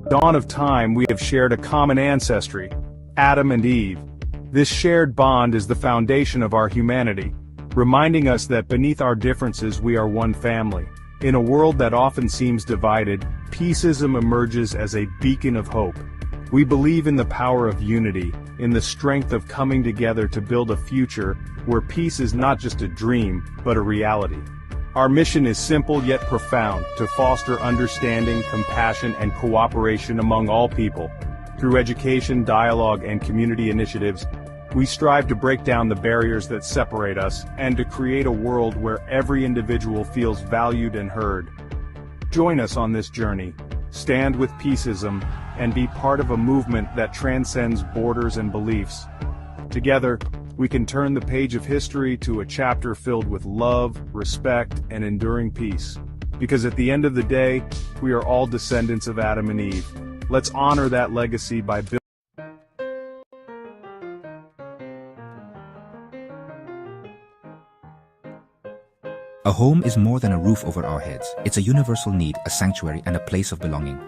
dawn of time we have shared a common ancestry, Adam and Eve. This shared bond is the foundation of our humanity, reminding us that beneath our differences we are one family. In a world that often seems divided, Peaceism emerges as a beacon of hope. We believe in the power of unity, in the strength of coming together to build a future where peace is not just a dream, but a reality. Our mission is simple yet profound, to foster understanding, compassion, and cooperation among all people. Through education, dialogue, and community initiatives, we strive to break down the barriers that separate us, and to create a world where every individual feels valued and heard. Join us on this journey. Stand with Peaceism, and be part of a movement that transcends borders and beliefs. Together, we can turn the page of history to a chapter filled with love, respect, and enduring peace. Because at the end of the day, we are all descendants of Adam and Eve. Let's honor that legacy by building. A home is more than a roof over our heads. It's a universal need, a sanctuary, and a place of belonging.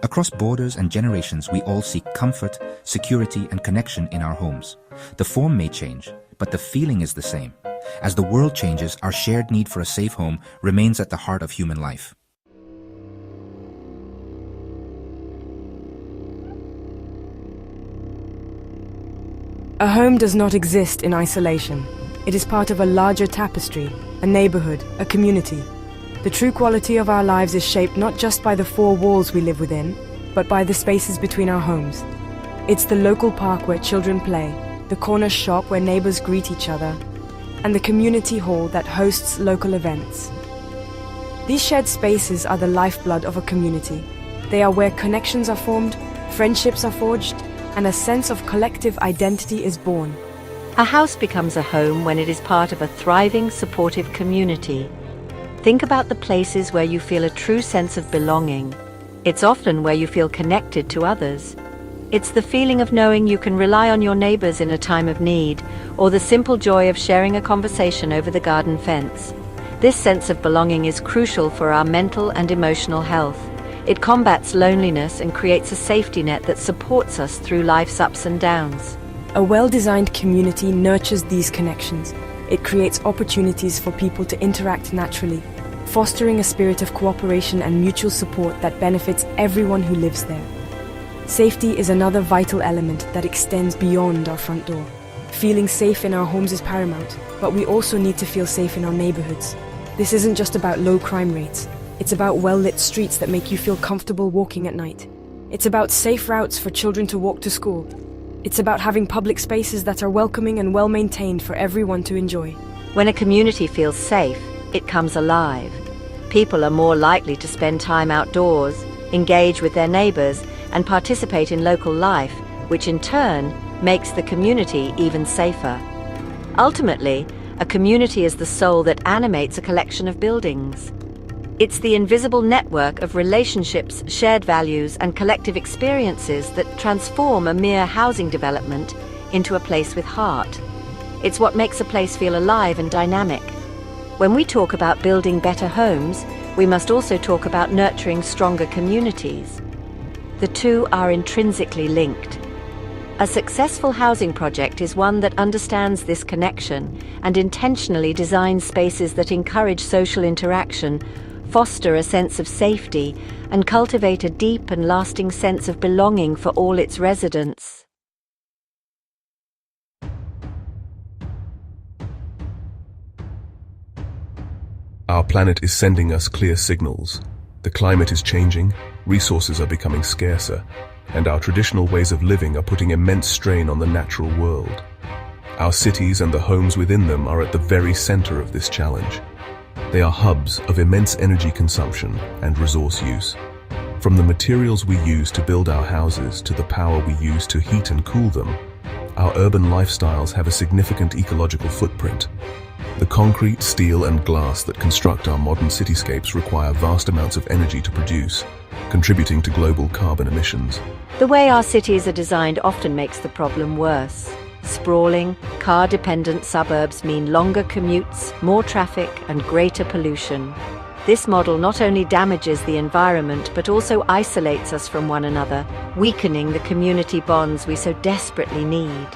Across borders and generations, we all seek comfort, security, and connection in our homes. The form may change, but the feeling is the same. As the world changes, our shared need for a safe home remains at the heart of human life. A home does not exist in isolation. It is part of a larger tapestry, a neighborhood, a community. The true quality of our lives is shaped not just by the four walls we live within, but by the spaces between our homes. It's the local park where children play, the corner shop where neighbors greet each other, and the community hall that hosts local events. These shared spaces are the lifeblood of a community. They are where connections are formed, friendships are forged, and a sense of collective identity is born. A house becomes a home when it is part of a thriving, supportive community. Think about the places where you feel a true sense of belonging. It's often where you feel connected to others. It's the feeling of knowing you can rely on your neighbors in a time of need, or the simple joy of sharing a conversation over the garden fence. This sense of belonging is crucial for our mental and emotional health. It combats loneliness and creates a safety net that supports us through life's ups and downs. A well-designed community nurtures these connections. It creates opportunities for people to interact naturally, fostering a spirit of cooperation and mutual support that benefits everyone who lives there. Safety is another vital element that extends beyond our front door. Feeling safe in our homes is paramount, but we also need to feel safe in our neighborhoods. This isn't just about low crime rates. It's about well-lit streets that make you feel comfortable walking at night. It's about safe routes for children to walk to school. It's about having public spaces that are welcoming and well-maintained for everyone to enjoy. When a community feels safe, it comes alive. People are more likely to spend time outdoors, engage with their neighbors, and participate in local life, which in turn makes the community even safer. Ultimately, a community is the soul that animates a collection of buildings. It's the invisible network of relationships, shared values, and collective experiences that transform a mere housing development into a place with heart. It's what makes a place feel alive and dynamic. When we talk about building better homes, we must also talk about nurturing stronger communities. The two are intrinsically linked. A successful housing project is one that understands this connection and intentionally designs spaces that encourage social interaction, foster a sense of safety, and cultivate a deep and lasting sense of belonging for all its residents. Our planet is sending us clear signals. The climate is changing, resources are becoming scarcer, and our traditional ways of living are putting immense strain on the natural world. Our cities and the homes within them are at the very center of this challenge. They are hubs of immense energy consumption and resource use. From the materials we use to build our houses to the power we use to heat and cool them, our urban lifestyles have a significant ecological footprint. The concrete, steel, and glass that construct our modern cityscapes require vast amounts of energy to produce, contributing to global carbon emissions. The way our cities are designed often makes the problem worse. Sprawling, car-dependent suburbs mean longer commutes, more traffic, and greater pollution. This model not only damages the environment but also isolates us from one another, weakening the community bonds we so desperately need.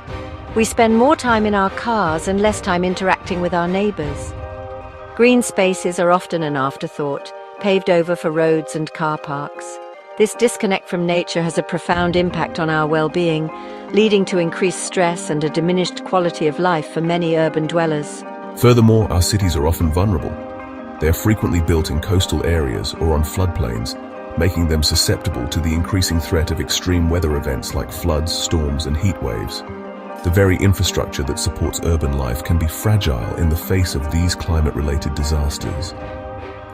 We spend more time in our cars and less time interacting with our neighbors. Green spaces are often an afterthought, paved over for roads and car parks. This disconnect from nature has a profound impact on our well-being, leading to increased stress and a diminished quality of life for many urban dwellers. Furthermore, our cities are often vulnerable. They are frequently built in coastal areas or on floodplains, making them susceptible to the increasing threat of extreme weather events like floods, storms, and heat waves. The very infrastructure that supports urban life can be fragile in the face of these climate-related disasters.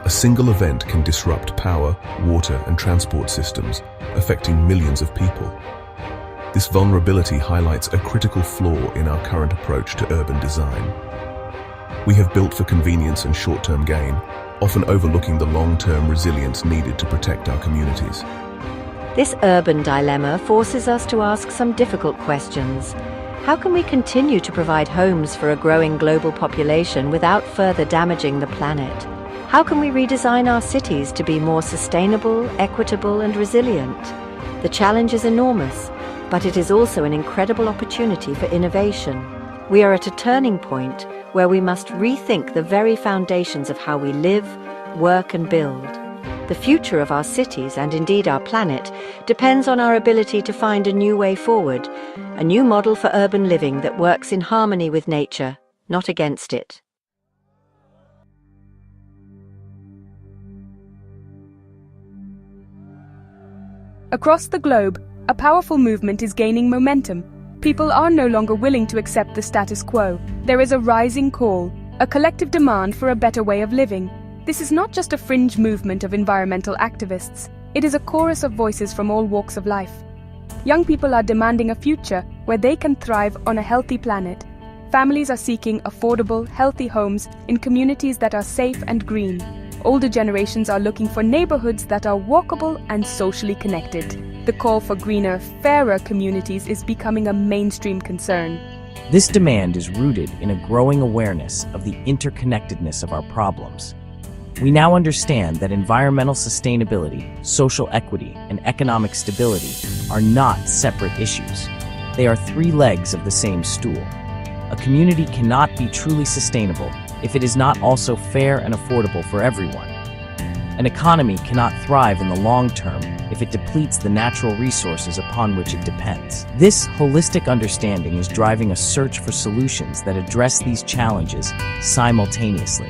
A single event can disrupt power, water, and transport systems, affecting millions of people. This vulnerability highlights a critical flaw in our current approach to urban design. We have built for convenience and short-term gain, often overlooking the long-term resilience needed to protect our communities. This urban dilemma forces us to ask some difficult questions. How can we continue to provide homes for a growing global population without further damaging the planet? How can we redesign our cities to be more sustainable, equitable, and resilient? The challenge is enormous, but it is also an incredible opportunity for innovation. We are at a turning point where we must rethink the very foundations of how we live, work, and build. The future of our cities, and indeed our planet, depends on our ability to find a new way forward, a new model for urban living that works in harmony with nature, not against it. Across the globe, a powerful movement is gaining momentum. People are no longer willing to accept the status quo. There is a rising call, a collective demand for a better way of living. This is not just a fringe movement of environmental activists. It is a chorus of voices from all walks of life. Young people are demanding a future where they can thrive on a healthy planet. Families are seeking affordable, healthy homes in communities that are safe and green. Older generations are looking for neighborhoods that are walkable and socially connected. The call for greener, fairer communities is becoming a mainstream concern. This demand is rooted in a growing awareness of the interconnectedness of our problems. We now understand that environmental sustainability, social equity, and economic stability are not separate issues. They are three legs of the same stool. A community cannot be truly sustainable if it is not also fair and affordable for everyone. An economy cannot thrive in the long term if it depletes the natural resources upon which it depends. This holistic understanding is driving a search for solutions that address these challenges simultaneously,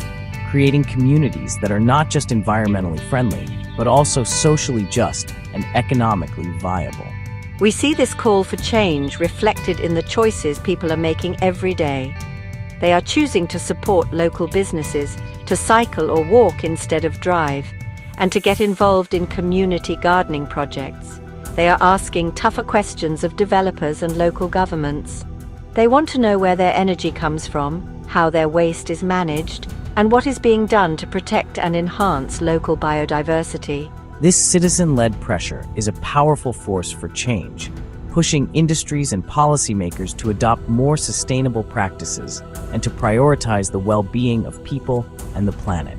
creating communities that are not just environmentally friendly, but also socially just and economically viable. We see this call for change reflected in the choices people are making every day. They are choosing to support local businesses, to cycle or walk instead of drive, and to get involved in community gardening projects. They are asking tougher questions of developers and local governments. They want to know where their energy comes from, how their waste is managed, and what is being done to protect and enhance local biodiversity. This citizen-led pressure is a powerful force for change, pushing industries and policymakers to adopt more sustainable practices and to prioritize the well-being of people and the planet.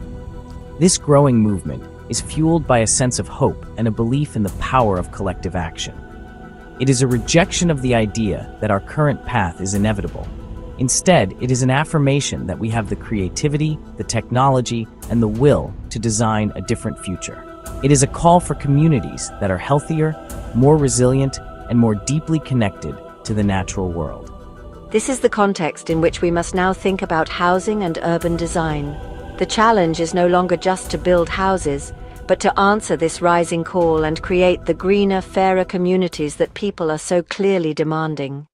This growing movement is fueled by a sense of hope and a belief in the power of collective action. It is a rejection of the idea that our current path is inevitable. Instead, it is an affirmation that we have the creativity, the technology, and the will to design a different future. It is a call for communities that are healthier, more resilient, and more deeply connected to the natural world. This is the context in which we must now think about housing and urban design. The challenge is no longer just to build houses, but to answer this rising call and create the greener, fairer communities that people are so clearly demanding.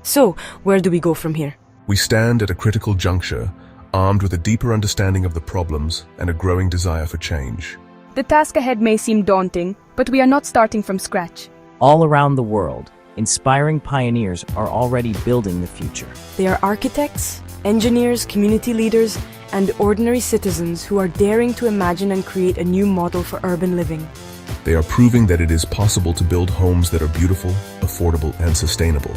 So, where do we go from here? We stand at a critical juncture, armed with a deeper understanding of the problems and a growing desire for change. The task ahead may seem daunting, but we are not starting from scratch. All around the world, inspiring pioneers are already building the future. They are architects, engineers, community leaders, and ordinary citizens who are daring to imagine and create a new model for urban living. They are proving that it is possible to build homes that are beautiful, affordable, and sustainable.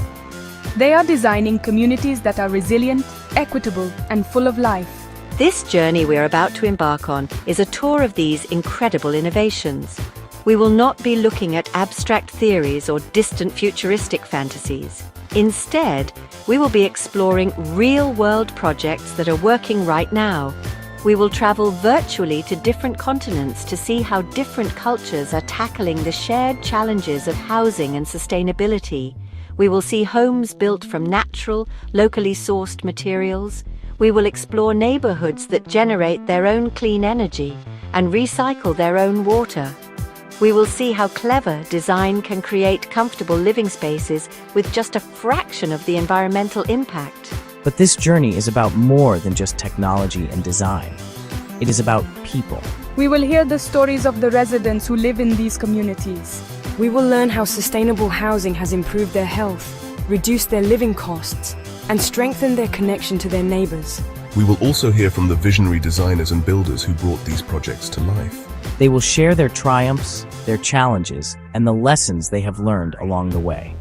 They are designing communities that are resilient, equitable, and full of life. This journey we're about to embark on is a tour of these incredible innovations. We will not be looking at abstract theories or distant futuristic fantasies. Instead, we will be exploring real-world projects that are working right now. We will travel virtually to different continents to see how different cultures are tackling the shared challenges of housing and sustainability. We will see homes built from natural, locally sourced materials. We will explore neighborhoods that generate their own clean energy and recycle their own water. We will see how clever design can create comfortable living spaces with just a fraction of the environmental impact. But this journey is about more than just technology and design. It is about people. We will hear the stories of the residents who live in these communities. We will learn how sustainable housing has improved their health, reduced their living costs, and strengthened their connection to their neighbors. We will also hear from the visionary designers and builders who brought these projects to life. They will share their triumphs, their challenges, and the lessons they have learned along the way.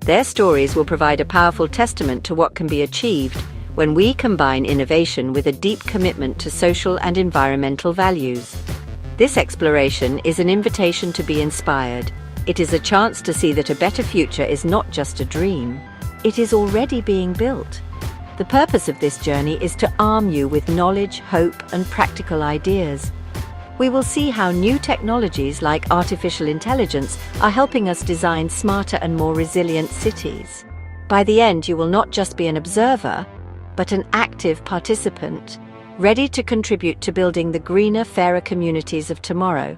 Their stories will provide a powerful testament to what can be achieved when we combine innovation with a deep commitment to social and environmental values. This exploration is an invitation to be inspired. It is a chance to see that a better future is not just a dream. It is already being built. The purpose of this journey is to arm you with knowledge, hope, and practical ideas. We will see how new technologies like artificial intelligence are helping us design smarter and more resilient cities. By the end, you will not just be an observer, but an active participant, ready to contribute to building the greener, fairer communities of tomorrow.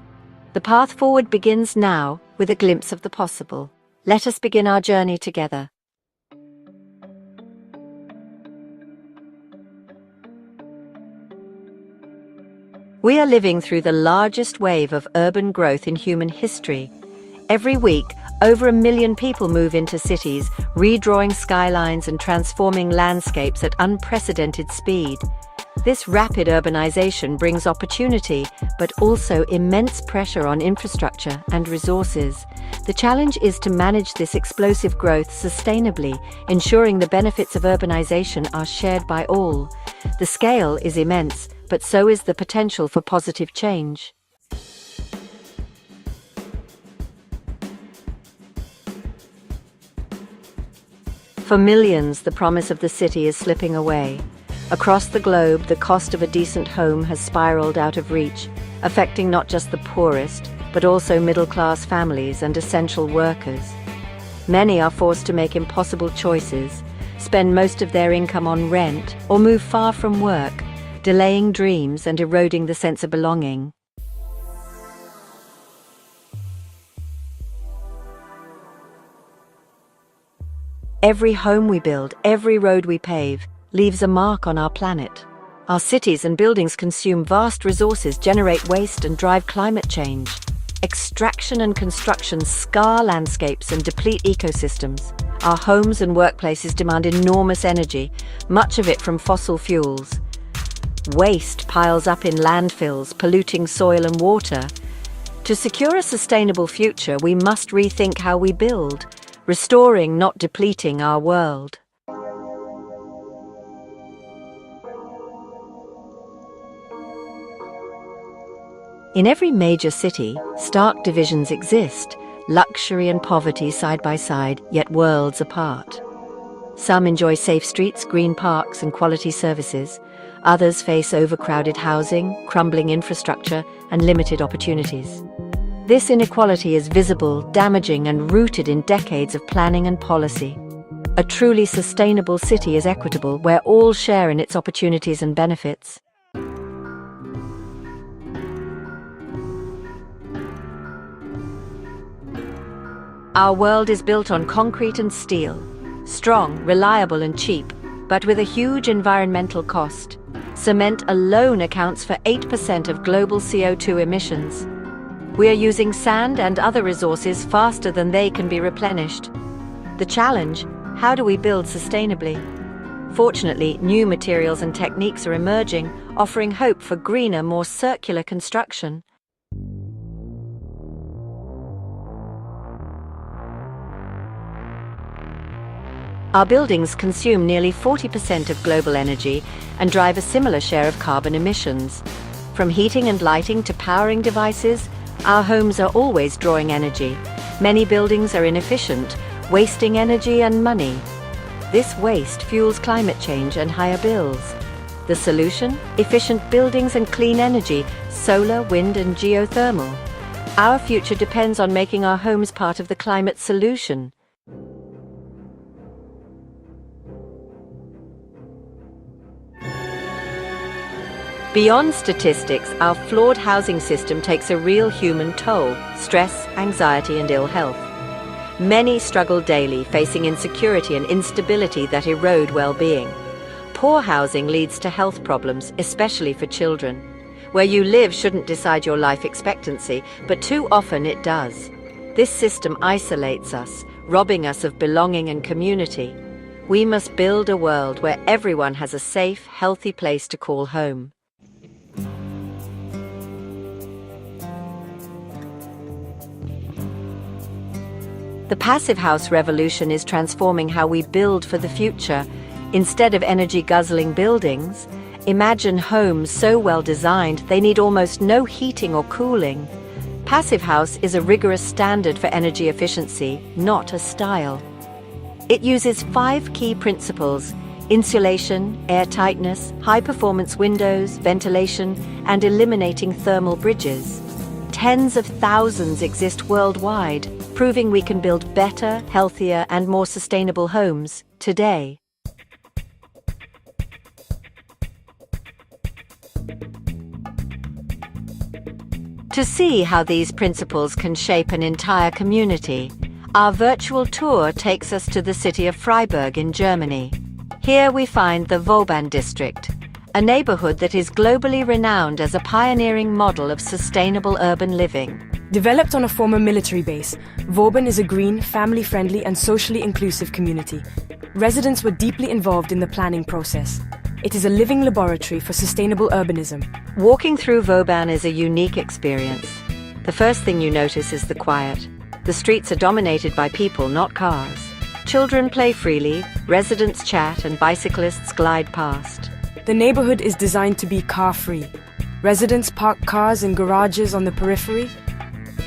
The path forward begins now with a glimpse of the possible. Let us begin our journey together. We are living through the largest wave of urban growth in human history. Every week, over 1 million people move into cities, redrawing skylines and transforming landscapes at unprecedented speed. This rapid urbanization brings opportunity, but also immense pressure on infrastructure and resources. The challenge is to manage this explosive growth sustainably, ensuring the benefits of urbanization are shared by all. The scale is immense, but so is the potential for positive change. For millions, the promise of the city is slipping away. Across the globe, the cost of a decent home has spiraled out of reach, affecting not just the poorest, but also middle-class families and essential workers. Many are forced to make impossible choices, spend most of their income on rent, or move far from work, delaying dreams and eroding the sense of belonging. Every home we build, every road we pave, leaves a mark on our planet. Our cities and buildings consume vast resources, generate waste, and drive climate change. Extraction and construction scar landscapes and deplete ecosystems. Our homes and workplaces demand enormous energy, much of it from fossil fuels. Waste piles up in landfills, polluting soil and water. To secure a sustainable future, we must rethink how we build, restoring, not depleting, our world. In every major city, stark divisions exist, luxury and poverty side by side, yet worlds apart. Some enjoy safe streets, green parks, and quality services. Others face overcrowded housing, crumbling infrastructure, and limited opportunities. This inequality is visible, damaging, and rooted in decades of planning and policy. A truly sustainable city is equitable, where all share in its opportunities and benefits. Our world is built on concrete and steel, strong, reliable, and cheap, but with a huge environmental cost. Cement alone accounts for 8% of global CO2 emissions. We are using sand and other resources faster than they can be replenished. The challenge: how do we build sustainably? Fortunately, new materials and techniques are emerging, offering hope for greener, more circular construction. Our buildings consume nearly 40% of global energy and drive a similar share of carbon emissions. From heating and lighting to powering devices, our homes are always drawing energy. Many buildings are inefficient, wasting energy and money. This waste fuels climate change and higher bills. The solution? Efficient buildings and clean energy, solar, wind and geothermal. Our future depends on making our homes part of the climate solution. Beyond statistics, our flawed housing system takes a real human toll: stress, anxiety and ill health. Many struggle daily, facing insecurity and instability that erode well-being. Poor housing leads to health problems, especially for children. Where you live shouldn't decide your life expectancy, but too often it does. This system isolates us, robbing us of belonging and community. We must build a world where everyone has a safe, healthy place to call home. The passive house revolution is transforming how we build for the future. Instead of energy-guzzling buildings, imagine homes so well designed they need almost no heating or cooling. Passive house is a rigorous standard for energy efficiency, not a style. It uses 5 key principles: insulation, airtightness, high-performance windows, ventilation, and eliminating thermal bridges. Tens of thousands exist worldwide, proving we can build better, healthier, and more sustainable homes today. To see how these principles can shape an entire community, our virtual tour takes us to the city of Freiburg in Germany. Here we find the Vauban district, a neighborhood that is globally renowned as a pioneering model of sustainable urban living. Developed on a former military base, Vauban is a green, family-friendly and socially inclusive community. Residents were deeply involved in the planning process. It is a living laboratory for sustainable urbanism. Walking through Vauban is a unique experience. The first thing you notice is the quiet. The streets are dominated by people, not cars. Children play freely, residents chat, and bicyclists glide past. The neighborhood is designed to be car-free. Residents park cars in garages on the periphery.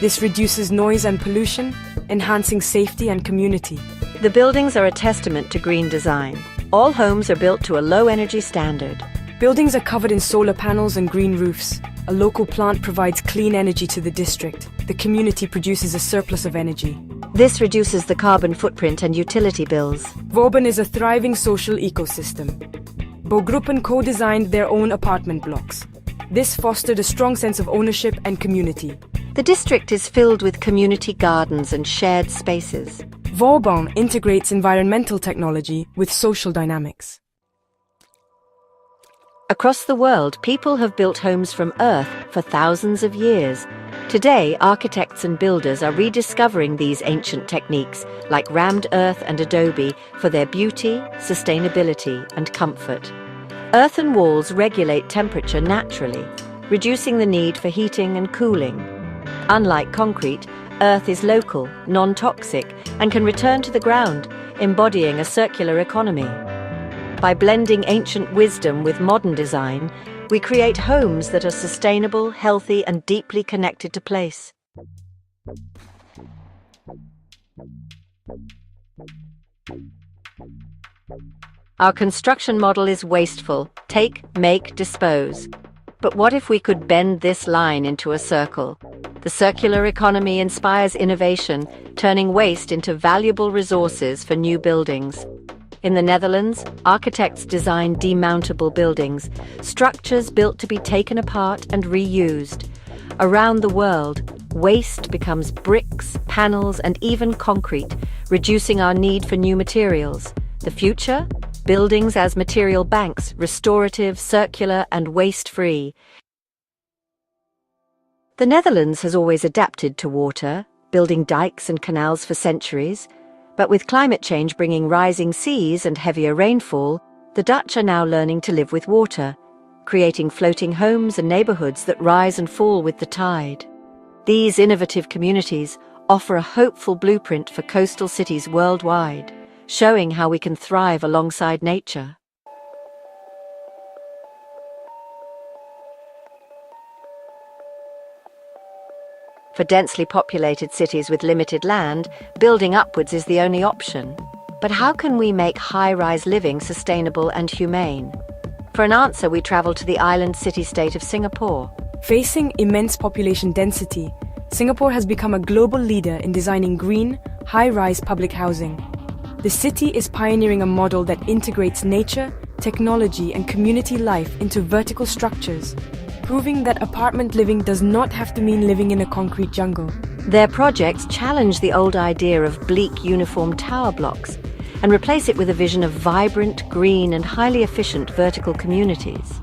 This reduces noise and pollution, enhancing safety and community. The buildings are a testament to green design. All homes are built to a low-energy standard. Buildings are covered in solar panels and green roofs. A local plant provides clean energy to the district. The community produces a surplus of energy. This reduces the carbon footprint and utility bills. Vauban is a thriving social ecosystem. Baugruppen co-designed their own apartment blocks. This fostered a strong sense of ownership and community. The district is filled with community gardens and shared spaces. Vauban integrates environmental technology with social dynamics. Across the world, people have built homes from earth for thousands of years. Today, architects and builders are rediscovering these ancient techniques, like rammed earth and adobe, for their beauty, sustainability, and comfort. Earthen walls regulate temperature naturally, reducing the need for heating and cooling. Unlike concrete, earth is local, non-toxic, and can return to the ground, embodying a circular economy. By blending ancient wisdom with modern design, we create homes that are sustainable, healthy, and deeply connected to place. Our construction model is wasteful: take, make, dispose. But what if we could bend this line into a circle? The circular economy inspires innovation, turning waste into valuable resources for new buildings. In the Netherlands, architects design demountable buildings, structures built to be taken apart and reused. Around the world, waste becomes bricks, panels, and even concrete, reducing our need for new materials. The future? Buildings as material banks, restorative, circular, and waste-free. The Netherlands has always adapted to water, building dikes and canals for centuries. But with climate change bringing rising seas and heavier rainfall, the Dutch are now learning to live with water, creating floating homes and neighborhoods that rise and fall with the tide. These innovative communities offer a hopeful blueprint for coastal cities worldwide. showing how we can thrive alongside nature. For densely populated cities with limited land, building upwards is the only option. But how can we make high-rise living sustainable and humane? For an answer, we travel to the island city-state of Singapore. Facing immense population density, Singapore has become a global leader in designing green, high-rise public housing. The city is pioneering a model that integrates nature, technology, and community life into vertical structures, proving that apartment living does not have to mean living in a concrete jungle. Their projects challenge the old idea of bleak uniform tower blocks and replace it with a vision of vibrant, green, and highly efficient vertical communities.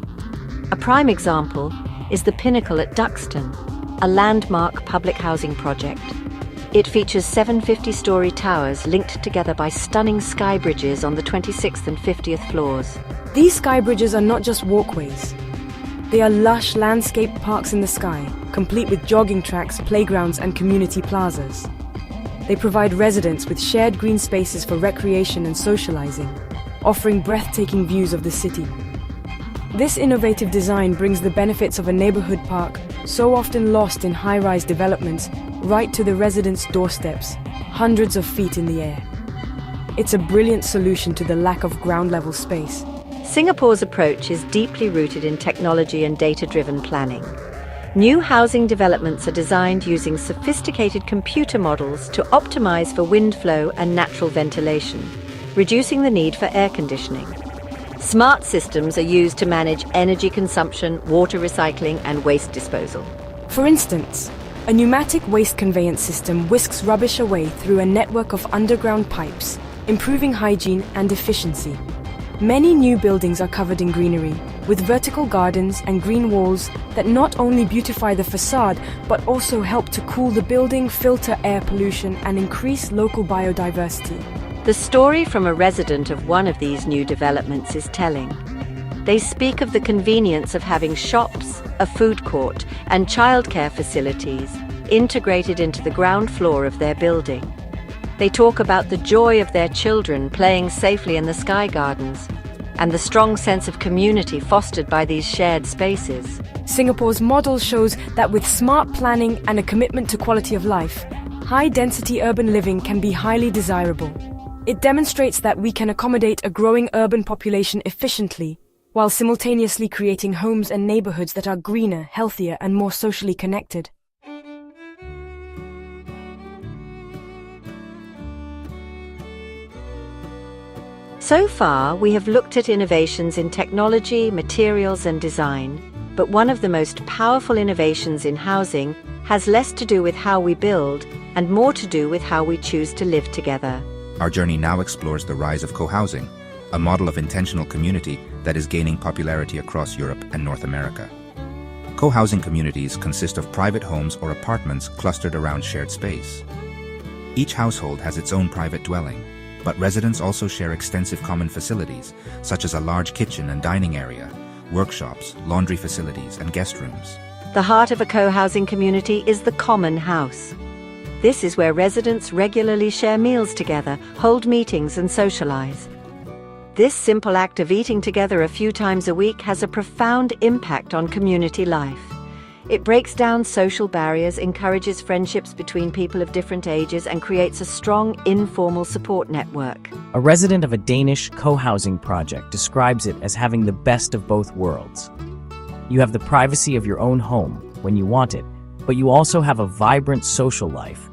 A prime example is the Pinnacle at Duxton, a landmark public housing project. It features 7 50-story towers linked together by stunning sky bridges on the 26th and 50th floors. These sky bridges are not just walkways. They are lush landscape parks in the sky, complete with jogging tracks, playgrounds, and community plazas. They provide residents with shared green spaces for recreation and socializing, offering breathtaking views of the city. This innovative design brings the benefits of a neighborhood park, so often lost in high-rise developments, right to the residents' doorsteps, hundreds of feet in the air. It's a brilliant solution to the lack of ground-level space. Singapore's approach is deeply rooted in technology and data-driven planning. New housing developments are designed using sophisticated computer models to optimize for wind flow and natural ventilation, reducing the need for air conditioning. Smart systems are used to manage energy consumption, water recycling, and waste disposal. For instance, a pneumatic waste conveyance system whisks rubbish away through a network of underground pipes, improving hygiene and efficiency. Many new buildings are covered in greenery, with vertical gardens and green walls that not only beautify the facade, but also help to cool the building, filter air pollution, and increase local biodiversity. The story from a resident of one of these new developments is telling. They speak of the convenience of having shops, a food court, and childcare facilities integrated into the ground floor of their building. They talk about the joy of their children playing safely in the sky gardens and the strong sense of community fostered by these shared spaces. Singapore's model shows that with smart planning and a commitment to quality of life, high-density urban living can be highly desirable. It demonstrates that we can accommodate a growing urban population efficiently, while simultaneously creating homes and neighborhoods that are greener, healthier, and more socially connected. So far, we have looked at innovations in technology, materials, and design, but one of the most powerful innovations in housing has less to do with how we build and more to do with how we choose to live together. Our journey now explores the rise of co-housing, a model of intentional community that is gaining popularity across Europe and North America. Co-housing communities consist of private homes or apartments clustered around shared space. Each household has its own private dwelling, but residents also share extensive common facilities, such as a large kitchen and dining area, workshops, laundry facilities, and guest rooms. The heart of a co-housing community is the common house. This is where residents regularly share meals together, hold meetings, and socialize. This simple act of eating together a few times a week has a profound impact on community life. It breaks down social barriers, encourages friendships between people of different ages, and creates a strong, informal support network. A resident of a Danish co-housing project describes it as having the best of both worlds. You have the privacy of your own home when you want it, but you also have a vibrant social life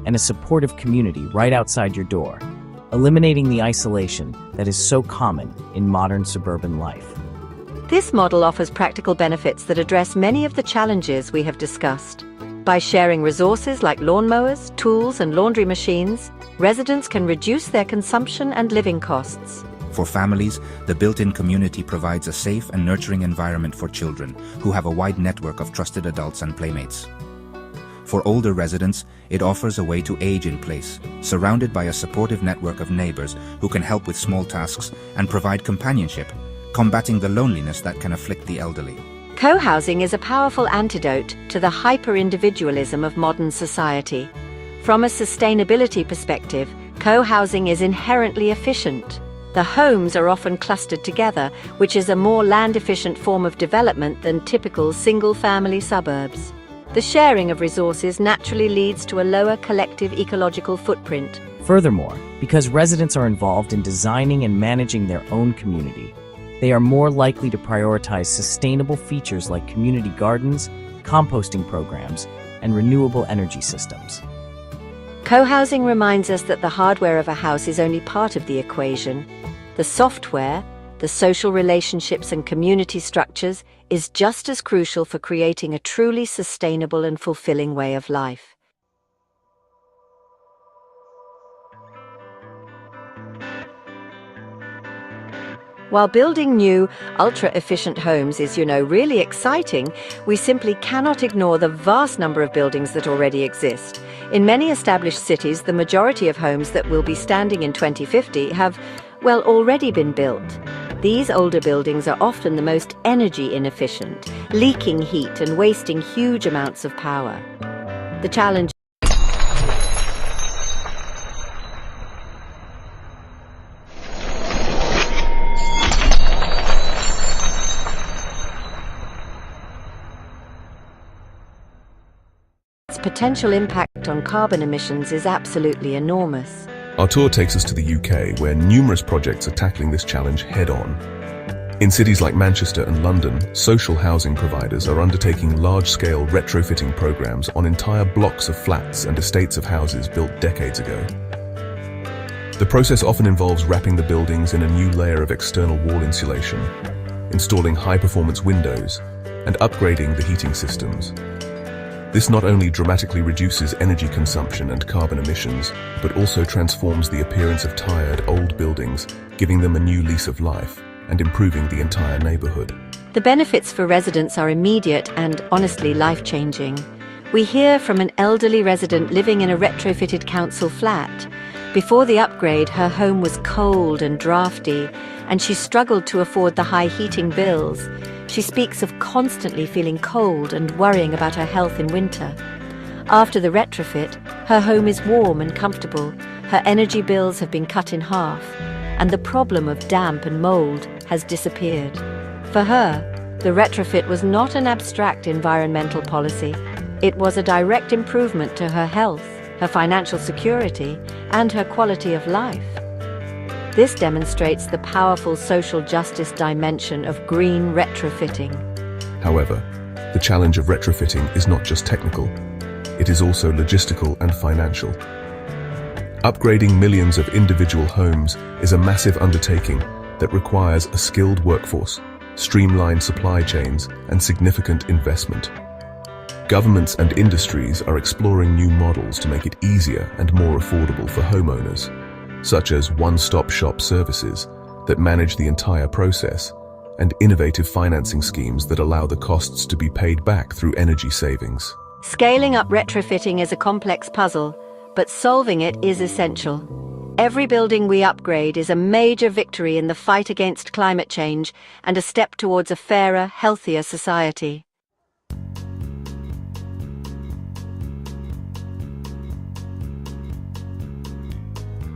and a supportive community right outside your door, eliminating the isolation that is so common in modern suburban life. This model offers practical benefits that address many of the challenges we have discussed. By sharing resources like lawnmowers, tools, and laundry machines, residents can reduce their consumption and living costs. For families, the built-in community provides a safe and nurturing environment for children who have a wide network of trusted adults and playmates. For older residents, it offers a way to age in place, surrounded by a supportive network of neighbors who can help with small tasks and provide companionship, combating the loneliness that can afflict the elderly. Co-housing is a powerful antidote to the hyper-individualism of modern society. From a sustainability perspective, Co-housing is inherently efficient. The homes are often clustered together, which is a more land-efficient form of development than typical single-family suburbs. The sharing of resources naturally leads to a lower collective ecological footprint. Furthermore, because residents are involved in designing and managing their own community, they are more likely to prioritize sustainable features like community gardens, composting programs, and renewable energy systems. Co-housing reminds us that the hardware of a house is only part of the equation. The software, the social relationships and community structures, is just as crucial for creating a truly sustainable and fulfilling way of life. While building new, ultra-efficient homes is, really exciting, we simply cannot ignore the vast number of buildings that already exist. In many established cities, the majority of homes that will be standing in 2050 have, already been built. These older buildings are often the most energy inefficient, leaking heat and wasting huge amounts of power. The challenge potential impact on carbon emissions is absolutely enormous. Our tour takes us to the UK, where numerous projects are tackling this challenge head-on. In cities like Manchester and London, social housing providers are undertaking large-scale retrofitting programs on entire blocks of flats and estates of houses built decades ago. The process often involves wrapping the buildings in a new layer of external wall insulation, installing high-performance windows, and upgrading the heating systems. This not only dramatically reduces energy consumption and carbon emissions, but also transforms the appearance of tired, old buildings, giving them a new lease of life and improving the entire neighborhood. The benefits for residents are immediate and, honestly, life-changing. We hear from an elderly resident living in a retrofitted council flat. Before the upgrade, her home was cold and drafty, and she struggled to afford the high heating bills. She speaks of constantly feeling cold and worrying about her health in winter. After the retrofit, her home is warm and comfortable, her energy bills have been cut in half, and the problem of damp and mold has disappeared. For her, the retrofit was not an abstract environmental policy. It was a direct improvement to her health, her financial security, and her quality of life. This demonstrates the powerful social justice dimension of green retrofitting. However, the challenge of retrofitting is not just technical, it is also logistical and financial. Upgrading millions of individual homes is a massive undertaking that requires a skilled workforce, streamlined supply chains, and significant investment. Governments and industries are exploring new models to make it easier and more affordable for homeowners, such as one-stop shop services that manage the entire process, and innovative financing schemes that allow the costs to be paid back through energy savings. Scaling up retrofitting is a complex puzzle, but solving it is essential. Every building we upgrade is a major victory in the fight against climate change and a step towards a fairer, healthier society.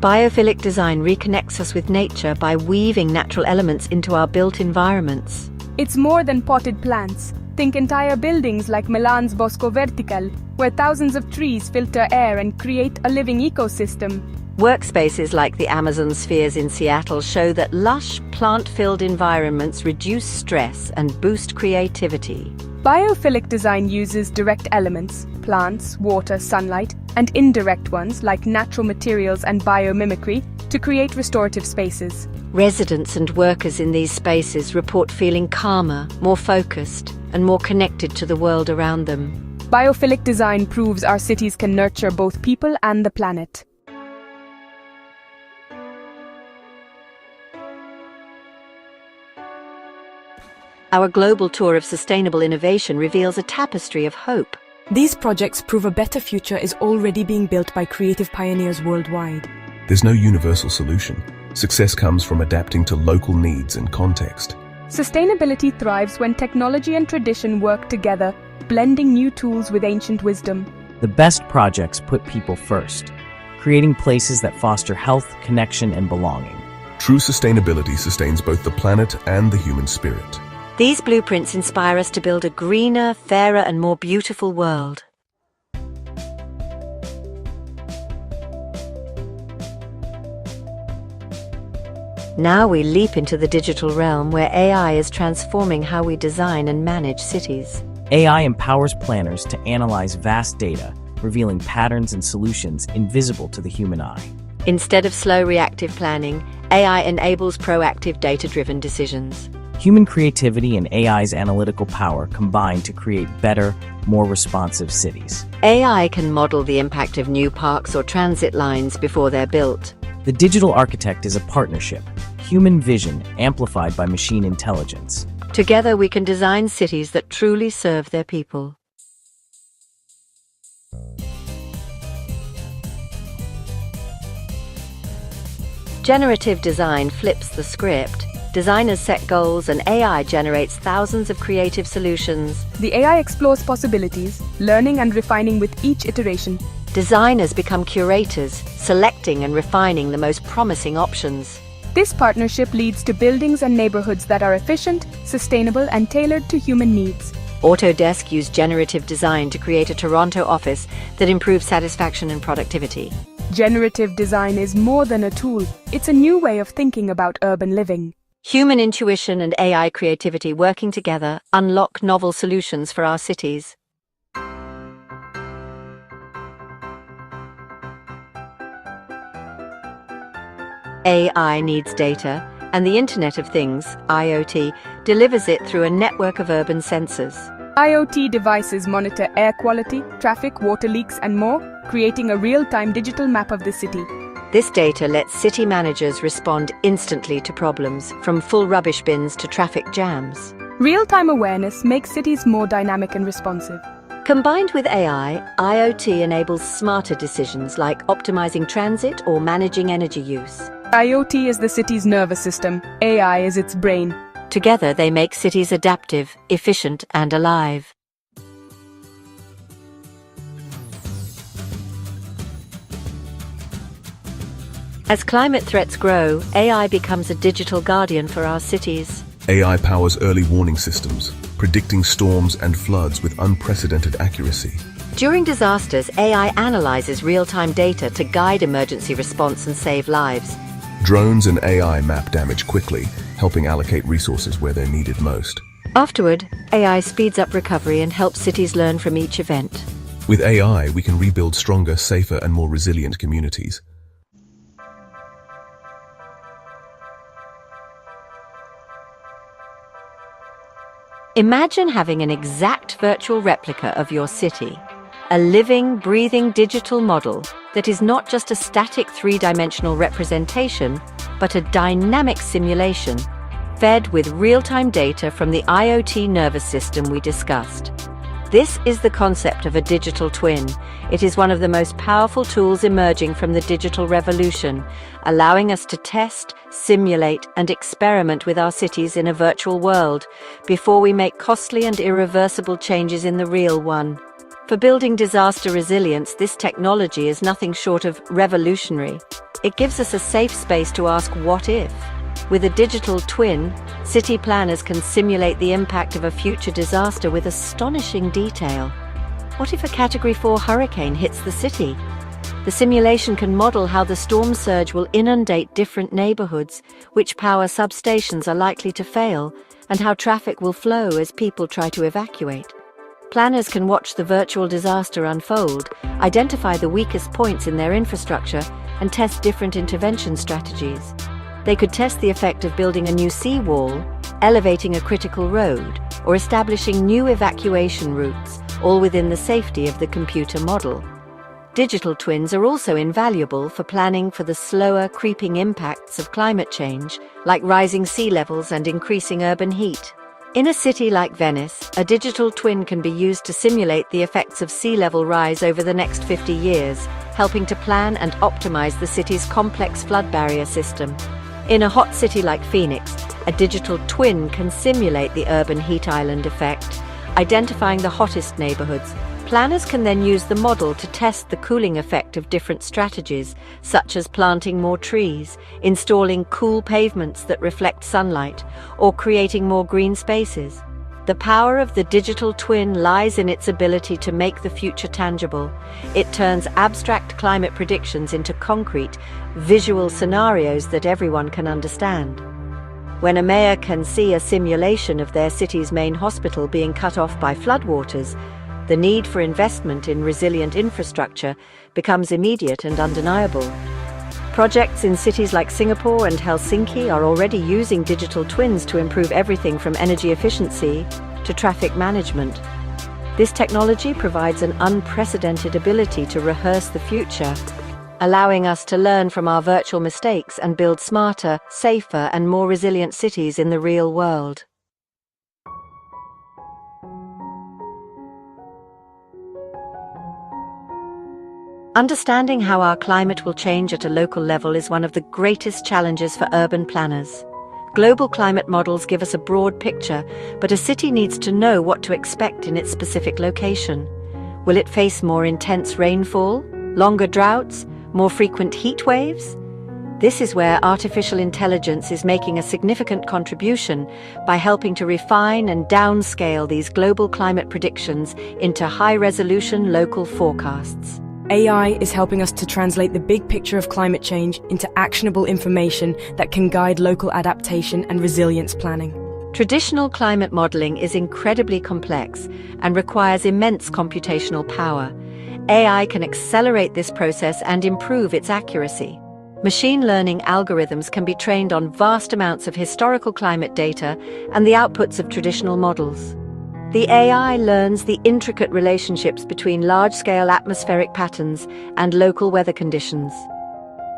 Biophilic design reconnects us with nature by weaving natural elements into our built environments. It's more than potted plants. Think entire buildings like Milan's Bosco Vertical, where thousands of trees filter air and create a living ecosystem. Workspaces like the Amazon spheres in Seattle show that lush, plant-filled environments reduce stress and boost creativity. Biophilic design uses direct elements, plants, water, sunlight, and indirect ones like natural materials and biomimicry to create restorative spaces. Residents and workers in these spaces report feeling calmer, more focused, and more connected to the world around them. Biophilic design proves our cities can nurture both people and the planet. Our global tour of sustainable innovation reveals a tapestry of hope. These projects prove a better future is already being built by creative pioneers worldwide. There's no universal solution. Success comes from adapting to local needs and context. Sustainability thrives when technology and tradition work together, blending new tools with ancient wisdom. The best projects put people first, creating places that foster health, connection, and belonging. True sustainability sustains both the planet and the human spirit. These blueprints inspire us to build a greener, fairer, and more beautiful world. Now we leap into the digital realm where AI is transforming how we design and manage cities. AI empowers planners to analyze vast data, revealing patterns and solutions invisible to the human eye. Instead of slow reactive planning, AI enables proactive data-driven decisions. Human creativity and AI's analytical power combine to create better, more responsive cities. AI can model the impact of new parks or transit lines before they're built. The digital architect is a partnership, human vision amplified by machine intelligence. Together we can design cities that truly serve their people. Generative design flips the script. Designers set goals and AI generates thousands of creative solutions. The AI explores possibilities, learning and refining with each iteration. Designers become curators, selecting and refining the most promising options. This partnership leads to buildings and neighborhoods that are efficient, sustainable, and tailored to human needs. Autodesk used generative design to create a Toronto office that improves satisfaction and productivity. Generative design is more than a tool. It's a new way of thinking about urban living. Human intuition and AI creativity working together unlock novel solutions for our cities. AI needs data, and the Internet of Things, IoT, delivers it through a network of urban sensors. IoT devices monitor air quality, traffic, water leaks, and more, creating a real-time digital map of the city. This data lets city managers respond instantly to problems, from full rubbish bins to traffic jams. Real-time awareness makes cities more dynamic and responsive. Combined with AI, IoT enables smarter decisions like optimizing transit or managing energy use. IoT is the city's nervous system. AI is its brain. Together, they make cities adaptive, efficient, and alive. As climate threats grow, AI becomes a digital guardian for our cities. AI powers early warning systems, predicting storms and floods with unprecedented accuracy. During disasters, AI analyzes real-time data to guide emergency response and save lives. Drones and AI map damage quickly, helping allocate resources where they're needed most. Afterward, AI speeds up recovery and helps cities learn from each event. With AI, we can rebuild stronger, safer, and more resilient communities. Imagine having an exact virtual replica of your city. A living, breathing digital model that is not just a static three-dimensional representation, but a dynamic simulation, fed with real-time data from the IoT nervous system we discussed. This is the concept of a digital twin. It is one of the most powerful tools emerging from the digital revolution, allowing us to test, simulate, and experiment with our cities in a virtual world before we make costly and irreversible changes in the real one. For building disaster resilience, this technology is nothing short of revolutionary. It gives us a safe space to ask what if. With a digital twin, city planners can simulate the impact of a future disaster with astonishing detail. What if a Category 4 hurricane hits the city? The simulation can model how the storm surge will inundate different neighborhoods, which power substations are likely to fail, and how traffic will flow as people try to evacuate. Planners can watch the virtual disaster unfold, identify the weakest points in their infrastructure, and test different intervention strategies. They could test the effect of building a new seawall, elevating a critical road, or establishing new evacuation routes, all within the safety of the computer model. Digital twins are also invaluable for planning for the slower, creeping impacts of climate change, like rising sea levels and increasing urban heat. In a city like Venice, a digital twin can be used to simulate the effects of sea level rise over the next 50 years, helping to plan and optimize the city's complex flood barrier system. In a hot city like Phoenix, a digital twin can simulate the urban heat island effect, identifying the hottest neighborhoods, Planners can then use the model to test the cooling effect of different strategies, such as planting more trees, installing cool pavements that reflect sunlight, or creating more green spaces. The power of the digital twin lies in its ability to make the future tangible. It turns abstract climate predictions into concrete, visual scenarios that everyone can understand. When a mayor can see a simulation of their city's main hospital being cut off by floodwaters, the need for investment in resilient infrastructure becomes immediate and undeniable. Projects in cities like Singapore and Helsinki are already using digital twins to improve everything from energy efficiency to traffic management. This technology provides an unprecedented ability to rehearse the future, allowing us to learn from our virtual mistakes and build smarter, safer, and more resilient cities in the real world. Understanding how our climate will change at a local level is one of the greatest challenges for urban planners. Global climate models give us a broad picture, but a city needs to know what to expect in its specific location. Will it face more intense rainfall, longer droughts, more frequent heat waves? This is where artificial intelligence is making a significant contribution by helping to refine and downscale these global climate predictions into high-resolution local forecasts. AI is helping us to translate the big picture of climate change into actionable information that can guide local adaptation and resilience planning. Traditional climate modeling is incredibly complex and requires immense computational power. AI can accelerate this process and improve its accuracy. Machine learning algorithms can be trained on vast amounts of historical climate data and the outputs of traditional models. The AI learns the intricate relationships between large-scale atmospheric patterns and local weather conditions.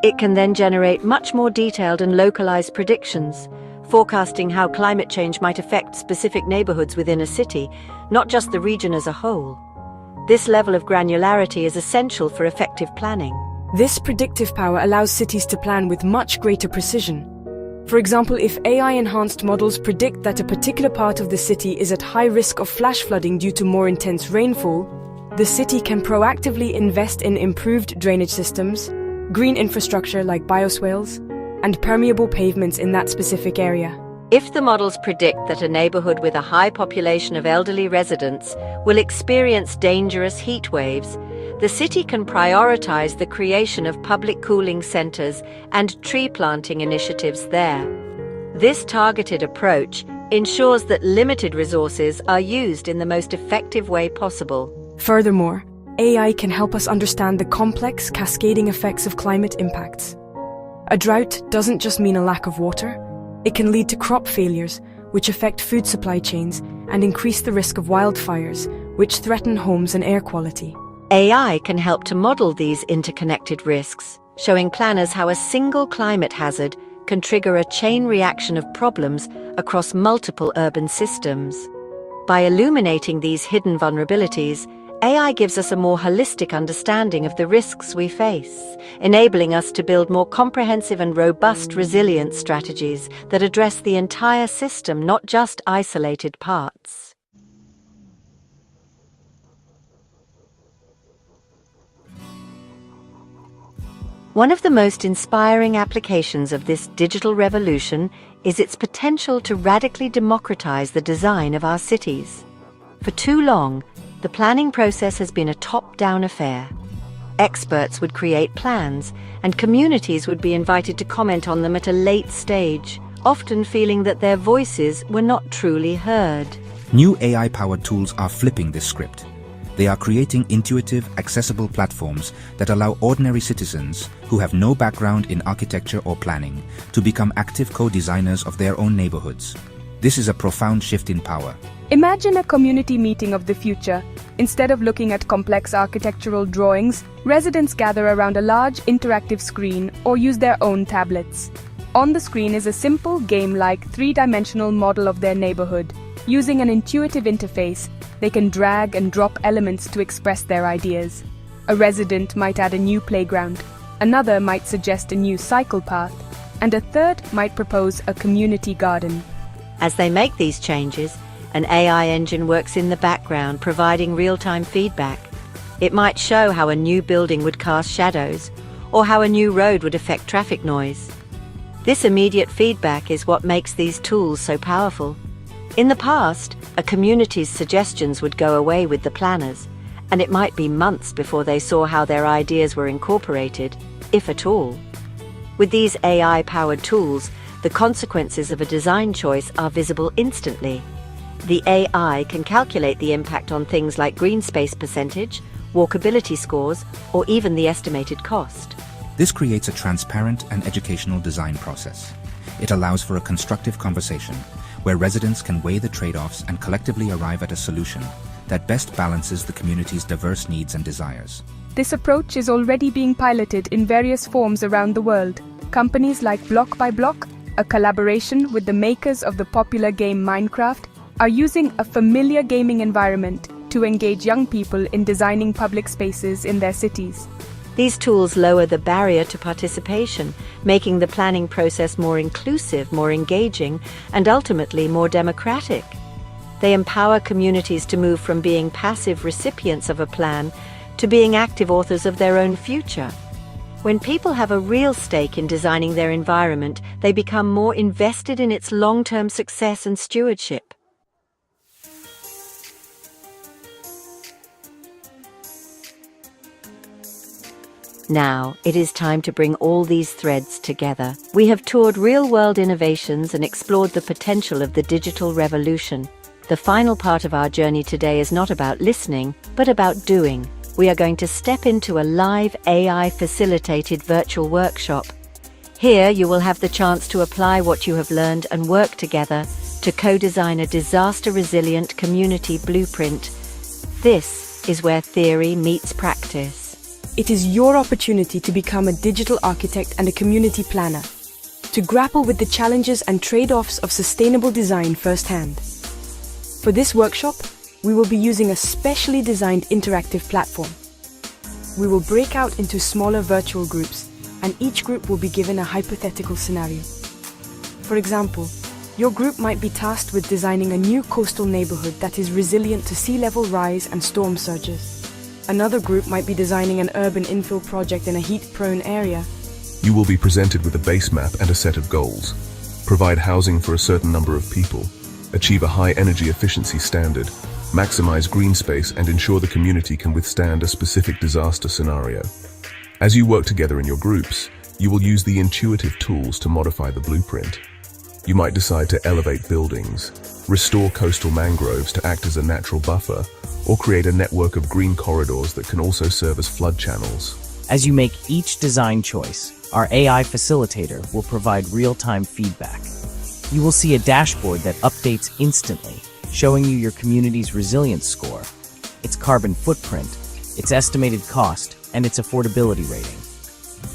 It can then generate much more detailed and localized predictions, forecasting how climate change might affect specific neighborhoods within a city, not just the region as a whole. This level of granularity is essential for effective planning. This predictive power allows cities to plan with much greater precision. For example, if AI-enhanced models predict that a particular part of the city is at high risk of flash flooding due to more intense rainfall, the city can proactively invest in improved drainage systems, green infrastructure like bioswales, and permeable pavements in that specific area. If the models predict that a neighborhood with a high population of elderly residents will experience dangerous heat waves, the city can prioritize the creation of public cooling centers and tree planting initiatives there. This targeted approach ensures that limited resources are used in the most effective way possible. Furthermore, AI can help us understand the complex, cascading effects of climate impacts. A drought doesn't just mean a lack of water. It can lead to crop failures, which affect food supply chains and increase the risk of wildfires, which threaten homes and air quality. AI can help to model these interconnected risks, showing planners how a single climate hazard can trigger a chain reaction of problems across multiple urban systems. By illuminating these hidden vulnerabilities, AI gives us a more holistic understanding of the risks we face, enabling us to build more comprehensive and robust resilience strategies that address the entire system, not just isolated parts. One of the most inspiring applications of this digital revolution is its potential to radically democratize the design of our cities. For too long, the planning process has been a top-down affair. Experts would create plans, and communities would be invited to comment on them at a late stage, often feeling that their voices were not truly heard. New AI-powered tools are flipping this script. They are creating intuitive, accessible platforms that allow ordinary citizens who have no background in architecture or planning to become active co-designers of their own neighborhoods. This is a profound shift in power. Imagine a community meeting of the future. Instead of looking at complex architectural drawings, residents gather around a large interactive screen or use their own tablets. On the screen is a simple game-like three-dimensional model of their neighborhood. Using an intuitive interface, they can drag and drop elements to express their ideas. A resident might add a new playground, another might suggest a new cycle path, and a third might propose a community garden. As they make these changes, An AI engine works in the background, providing real-time feedback. It might show how a new building would cast shadows, or how a new road would affect traffic noise. This immediate feedback is what makes these tools so powerful. In the past, a community's suggestions would go away with the planners, and it might be months before they saw how their ideas were incorporated, if at all. With these AI-powered tools, the consequences of a design choice are visible instantly. The AI can calculate the impact on things like green space percentage, walkability scores, or even the estimated cost. This creates a transparent and educational design process. It allows for a constructive conversation, where residents can weigh the trade-offs and collectively arrive at a solution that best balances the community's diverse needs and desires. This approach is already being piloted in various forms around the world. Companies like Block by Block, a collaboration with the makers of the popular game Minecraft, are using a familiar gaming environment to engage young people in designing public spaces in their cities. These tools lower the barrier to participation, making the planning process more inclusive, more engaging, and ultimately more democratic. They empower communities to move from being passive recipients of a plan to being active authors of their own future. When people have a real stake in designing their environment, they become more invested in its long-term success and stewardship. Now, it is time to bring all these threads together. We have toured real-world innovations and explored the potential of the digital revolution. The final part of our journey today is not about listening, but about doing. We are going to step into a live AI-facilitated virtual workshop. Here, you will have the chance to apply what you have learned and work together to co-design a disaster-resilient community blueprint. This is where theory meets practice. It is your opportunity to become a digital architect and a community planner, to grapple with the challenges and trade-offs of sustainable design firsthand. For this workshop, we will be using a specially designed interactive platform. We will break out into smaller virtual groups, and each group will be given a hypothetical scenario. For example, your group might be tasked with designing a new coastal neighborhood that is resilient to sea level rise and storm surges. Another group might be designing an urban infill project in a heat-prone area. You will be presented with a base map and a set of goals. Provide housing for a certain number of people, achieve a high energy efficiency standard, maximize green space, and ensure the community can withstand a specific disaster scenario. As you work together in your groups, you will use the intuitive tools to modify the blueprint. You might decide to elevate buildings, restore coastal mangroves to act as a natural buffer, or create a network of green corridors that can also serve as flood channels. As you make each design choice, our AI facilitator will provide real-time feedback. You will see a dashboard that updates instantly, showing you your community's resilience score, its carbon footprint, its estimated cost, and its affordability rating.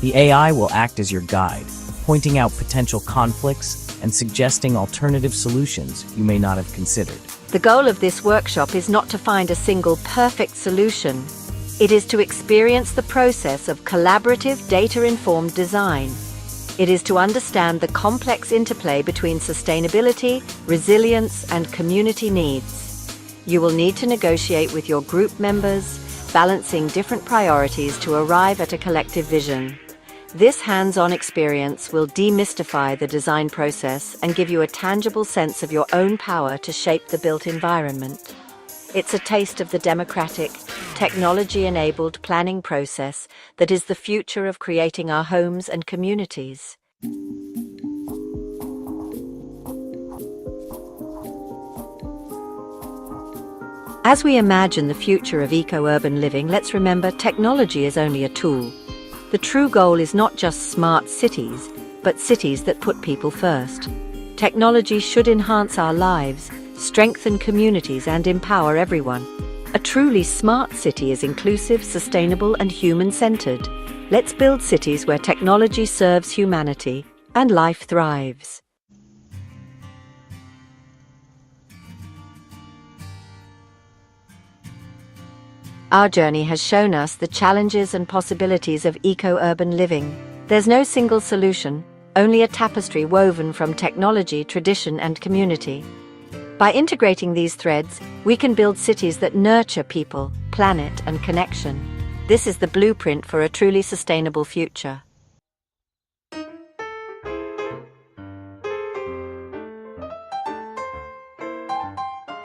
The AI will act as your guide, pointing out potential conflicts and suggesting alternative solutions you may not have considered. The goal of this workshop is not to find a single perfect solution. It is to experience the process of collaborative, data-informed design. It is to understand the complex interplay between sustainability, resilience, and community needs. You will need to negotiate with your group members, balancing different priorities to arrive at a collective vision. This hands-on experience will demystify the design process and give you a tangible sense of your own power to shape the built environment. It's a taste of the democratic, technology-enabled planning process that is the future of creating our homes and communities. As we imagine the future of eco-urban living, let's remember technology is only a tool. The true goal is not just smart cities, but cities that put people first. Technology should enhance our lives, strengthen communities, and empower everyone. A truly smart city is inclusive, sustainable, and human-centered. Let's build cities where technology serves humanity and life thrives. Our journey has shown us the challenges and possibilities of eco-urban living. There's no single solution, only a tapestry woven from technology, tradition, and community. By integrating these threads, we can build cities that nurture people, planet, and connection. This is the blueprint for a truly sustainable future.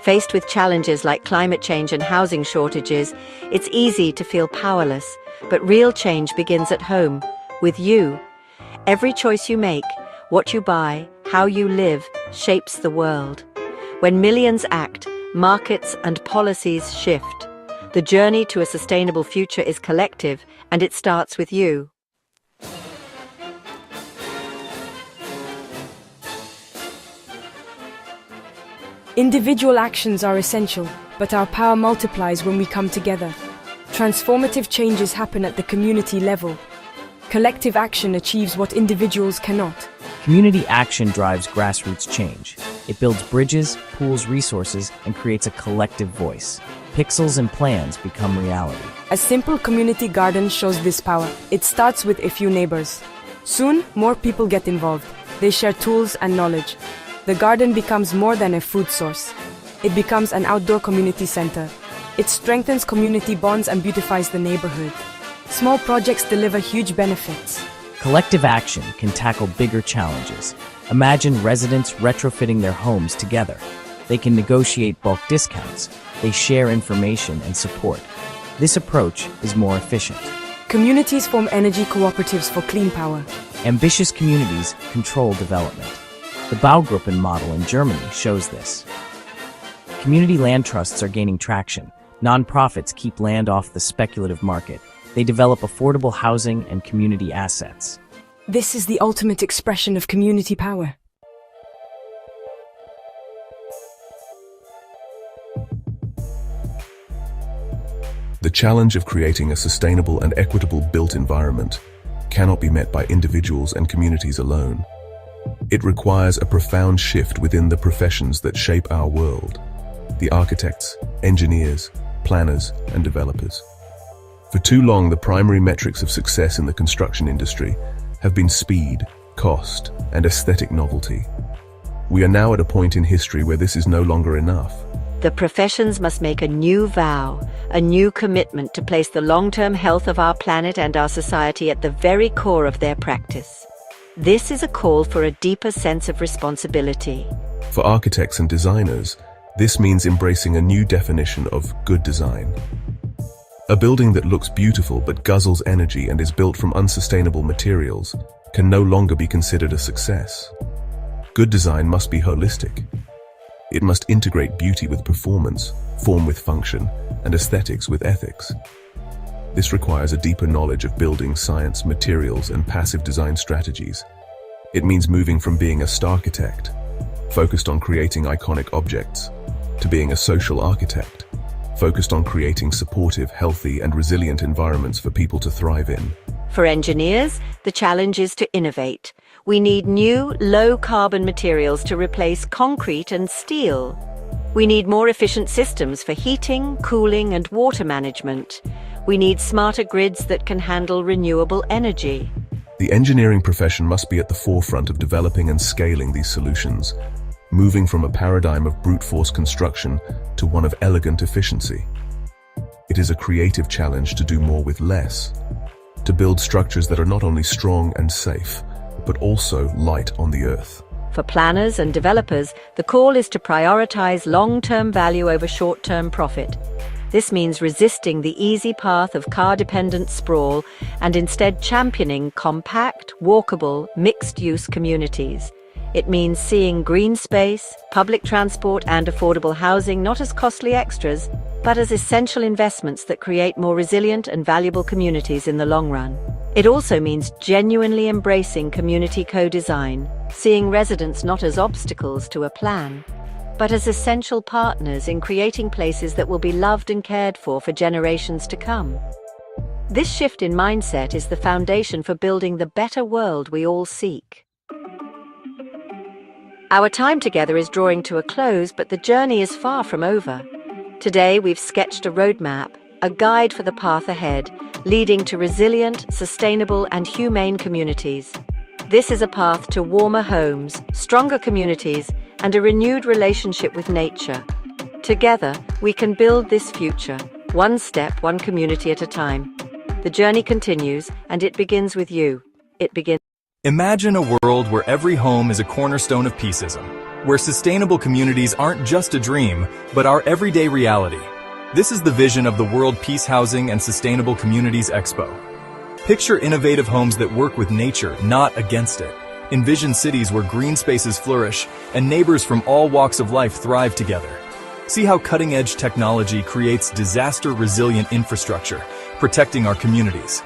Faced with challenges like climate change and housing shortages, it's easy to feel powerless, but real change begins at home, with you. Every choice you make, what you buy, how you live, shapes the world. When millions act, markets and policies shift. The journey to a sustainable future is collective, and it starts with you. Individual actions are essential, but our power multiplies when we come together. Transformative changes happen at the community level. Collective action achieves what individuals cannot. Community action drives grassroots change. It builds bridges, pools resources, and creates a collective voice. Pixels and plans become reality. A simple community garden shows this power. It starts with a few neighbors. Soon, more people get involved. They share tools and knowledge. The garden becomes more than a food source. It becomes an outdoor community center. It strengthens community bonds and beautifies the neighborhood. Small projects deliver huge benefits. Collective action can tackle bigger challenges. Imagine residents retrofitting their homes together. They can negotiate bulk discounts. They share information and support. This approach is more efficient. Communities form energy cooperatives for clean power. Ambitious communities control development. The Baugruppen model in Germany shows this. Community land trusts are gaining traction. Nonprofits keep land off the speculative market. They develop affordable housing and community assets. This is the ultimate expression of community power. The challenge of creating a sustainable and equitable built environment cannot be met by individuals and communities alone. It requires a profound shift within the professions that shape our world: the architects, engineers, planners, and developers. For too long, the primary metrics of success in the construction industry have been speed, cost, and aesthetic novelty. We are now at a point in history where this is no longer enough. The professions must make a new vow, a new commitment to place the long-term health of our planet and our society at the very core of their practice. This is a call for a deeper sense of responsibility. For architects and designers, this means embracing a new definition of good design. A building that looks beautiful but guzzles energy and is built from unsustainable materials can no longer be considered a success. Good design must be holistic. It must integrate beauty with performance, form with function, and aesthetics with ethics. This requires a deeper knowledge of building science, materials, and passive design strategies. It means moving from being a starchitect, focused on creating iconic objects, to being a social architect, focused on creating supportive, healthy, and resilient environments for people to thrive in. For engineers, the challenge is to innovate. We need new, low-carbon materials to replace concrete and steel. We need more efficient systems for heating, cooling, and water management. We need smarter grids that can handle renewable energy. The engineering profession must be at the forefront of developing and scaling these solutions, moving from a paradigm of brute force construction to one of elegant efficiency. It is a creative challenge to do more with less, to build structures that are not only strong and safe, but also light on the earth. For planners and developers, the call is to prioritize long-term value over short-term profit. This means resisting the easy path of car-dependent sprawl and instead championing compact, walkable, mixed-use communities. It means seeing green space, public transport, and affordable housing not as costly extras, but as essential investments that create more resilient and valuable communities in the long run. It also means genuinely embracing community co-design, seeing residents not as obstacles to a plan, but as essential partners in creating places that will be loved and cared for generations to come. This shift in mindset is the foundation for building the better world we all seek. Our time together is drawing to a close, but the journey is far from over. Today, we've sketched a roadmap, a guide for the path ahead, leading to resilient, sustainable, and humane communities. This is a path to warmer homes, stronger communities, and a renewed relationship with nature. Together, we can build this future, one step, one community at a time. The journey continues, and it begins with you. Imagine a world where every home is a cornerstone of peaceism, where sustainable communities aren't just a dream, but our everyday reality. This is the vision of the World Peace Housing and Sustainable Communities Expo. Picture innovative homes that work with nature, not against it. Envision cities where green spaces flourish and neighbors from all walks of life thrive together. See how cutting-edge technology creates disaster-resilient infrastructure, protecting our communities.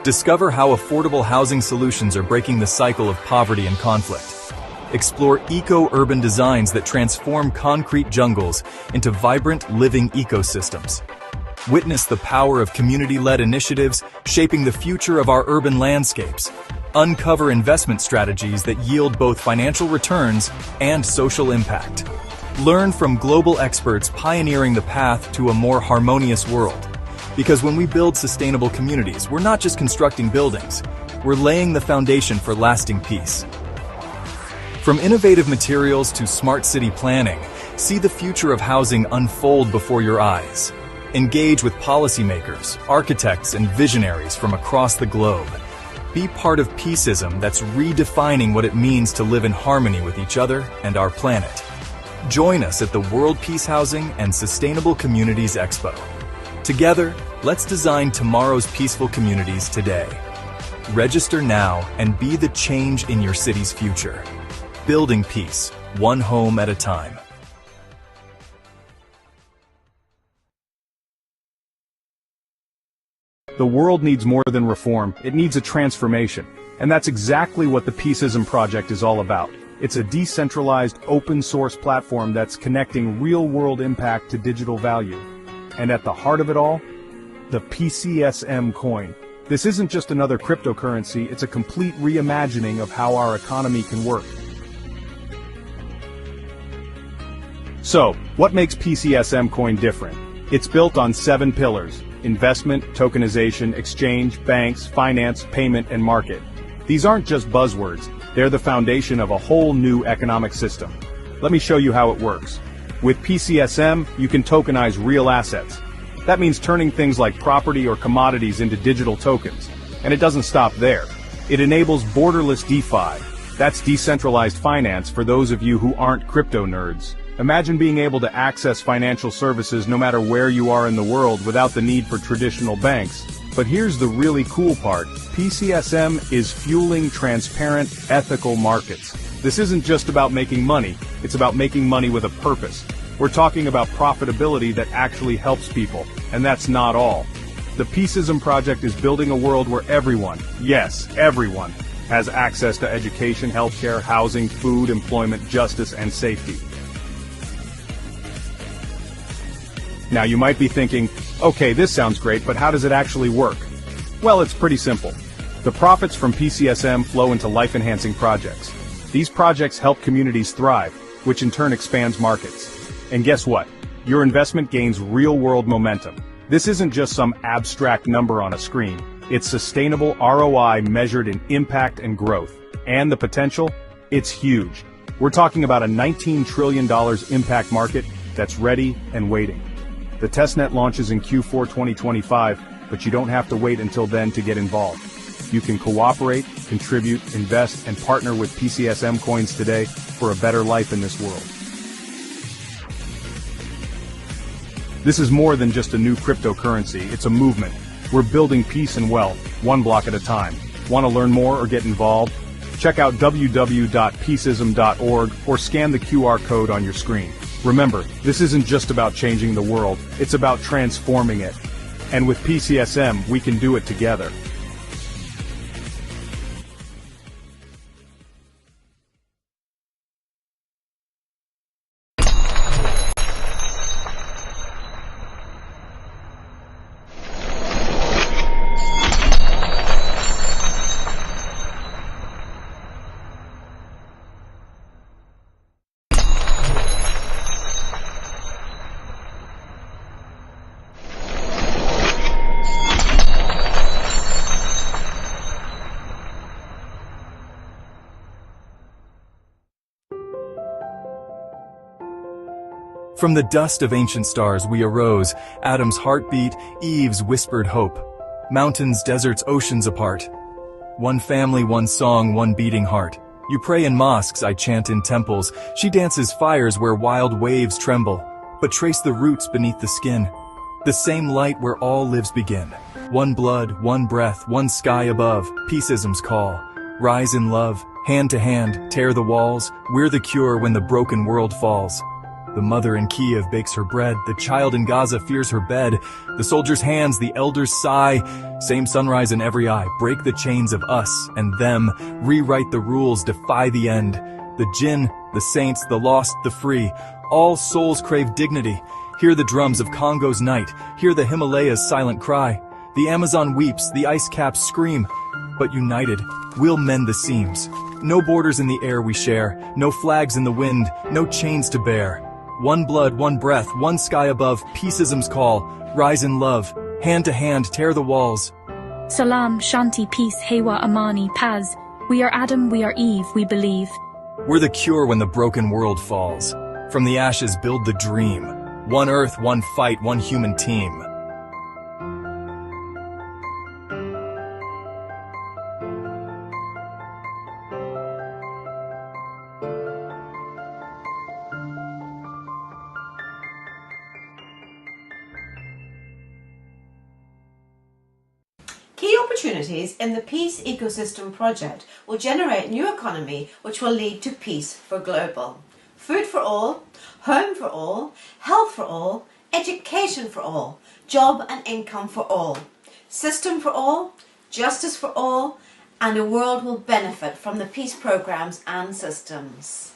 Discover how affordable housing solutions are breaking the cycle of poverty and conflict. Explore eco-urban designs that transform concrete jungles into vibrant, living ecosystems. Witness the power of community-led initiatives shaping the future of our urban landscapes. Uncover investment strategies that yield both financial returns and social impact. Learn from global experts pioneering the path to a more harmonious world. Because when we build sustainable communities, we're not just constructing buildings, we're laying the foundation for lasting peace. From innovative materials to smart city planning, see the future of housing unfold before your eyes. Engage with policymakers, architects, and visionaries from across the globe. Be part of Peaceism that's redefining what it means to live in harmony with each other and our planet. Join us at the World Peace Housing and Sustainable Communities Expo. Together, let's design tomorrow's peaceful communities today. Register now and be the change in your city's future. Building peace, one home at a time. The world needs more than reform, it needs a transformation. And that's exactly what the Peaceism Project is all about. It's a decentralized, open-source platform that's connecting real-world impact to digital value. And at the heart of it all, the PCSM coin. This isn't just another cryptocurrency, it's a complete reimagining of how our economy can work. So, what makes PCSM coin different? It's built on 7 pillars: investment, tokenization, exchange, banks, finance, payment, and market. These aren't just buzzwords, they're the foundation of a whole new economic system. Let me show you how it works. With PCSM, you can tokenize real assets. That means turning things like property or commodities into digital tokens. And it doesn't stop there. It enables borderless DeFi. That's decentralized finance for those of you who aren't crypto nerds. Imagine being able to access financial services no matter where you are in the world without the need for traditional banks. But here's the really cool part. PCSM is fueling transparent, ethical markets. This isn't just about making money, it's about making money with a purpose. We're talking about profitability that actually helps people, and that's not all. The Peaceism Project is building a world where everyone, yes, everyone, has access to education, healthcare, housing, food, employment, justice, and safety. Now you might be thinking, okay, this sounds great, but how does it actually work? Well, it's pretty simple. The profits from PCSM flow into life-enhancing projects. These projects help communities thrive, which in turn expands markets. And guess what? Your investment gains real-world momentum. This isn't just some abstract number on a screen. It's sustainable ROI measured in impact and growth. And the potential? It's huge. We're talking about a $19 trillion impact market that's ready and waiting. The testnet launches in Q4 2025, but you don't have to wait until then to get involved. You can cooperate, contribute, invest, and partner with PCSM coins today for a better life in this world. This is more than just a new cryptocurrency, it's a movement. We're building peace and wealth, one block at a time. Want to learn more or get involved? Check out www.peaceism.org or scan the QR code on your screen. Remember, this isn't just about changing the world, it's about transforming it. And with PCSM, we can do it together. From the dust of ancient stars we arose, Adam's heartbeat, Eve's whispered hope. Mountains, deserts, oceans apart. One family, one song, one beating heart. You pray in mosques, I chant in temples. She dances fires where wild waves tremble. But trace the roots beneath the skin. The same light where all lives begin. One blood, one breath, one sky above. Peaceism's call. Rise in love, hand to hand, tear the walls. We're the cure when the broken world falls. The mother in Kiev bakes her bread. The child in Gaza fears her bed. The soldier's hands, the elder's sigh. Same sunrise in every eye. Break the chains of us and them. Rewrite the rules, defy the end. The jinn, the saints, the lost, the free. All souls crave dignity. Hear the drums of Congo's night. Hear the Himalayas' silent cry. The Amazon weeps, the ice caps scream. But united, we'll mend the seams. No borders in the air we share. No flags in the wind. No chains to bear. One blood, one breath, one sky above, peaceism's call. Rise in love, hand to hand, tear the walls. Salam, Shanti, peace, Hewa, Amani, Paz. We are Adam, we are Eve, we believe. We're the cure when the broken world falls. From the ashes build the dream. One earth, one fight, one human team. Key opportunities in the Peace Ecosystem project will generate new economy which will lead to peace for global. Food for all, home for all, health for all, education for all, job and income for all, system for all, justice for all, and the world will benefit from the peace programs and systems.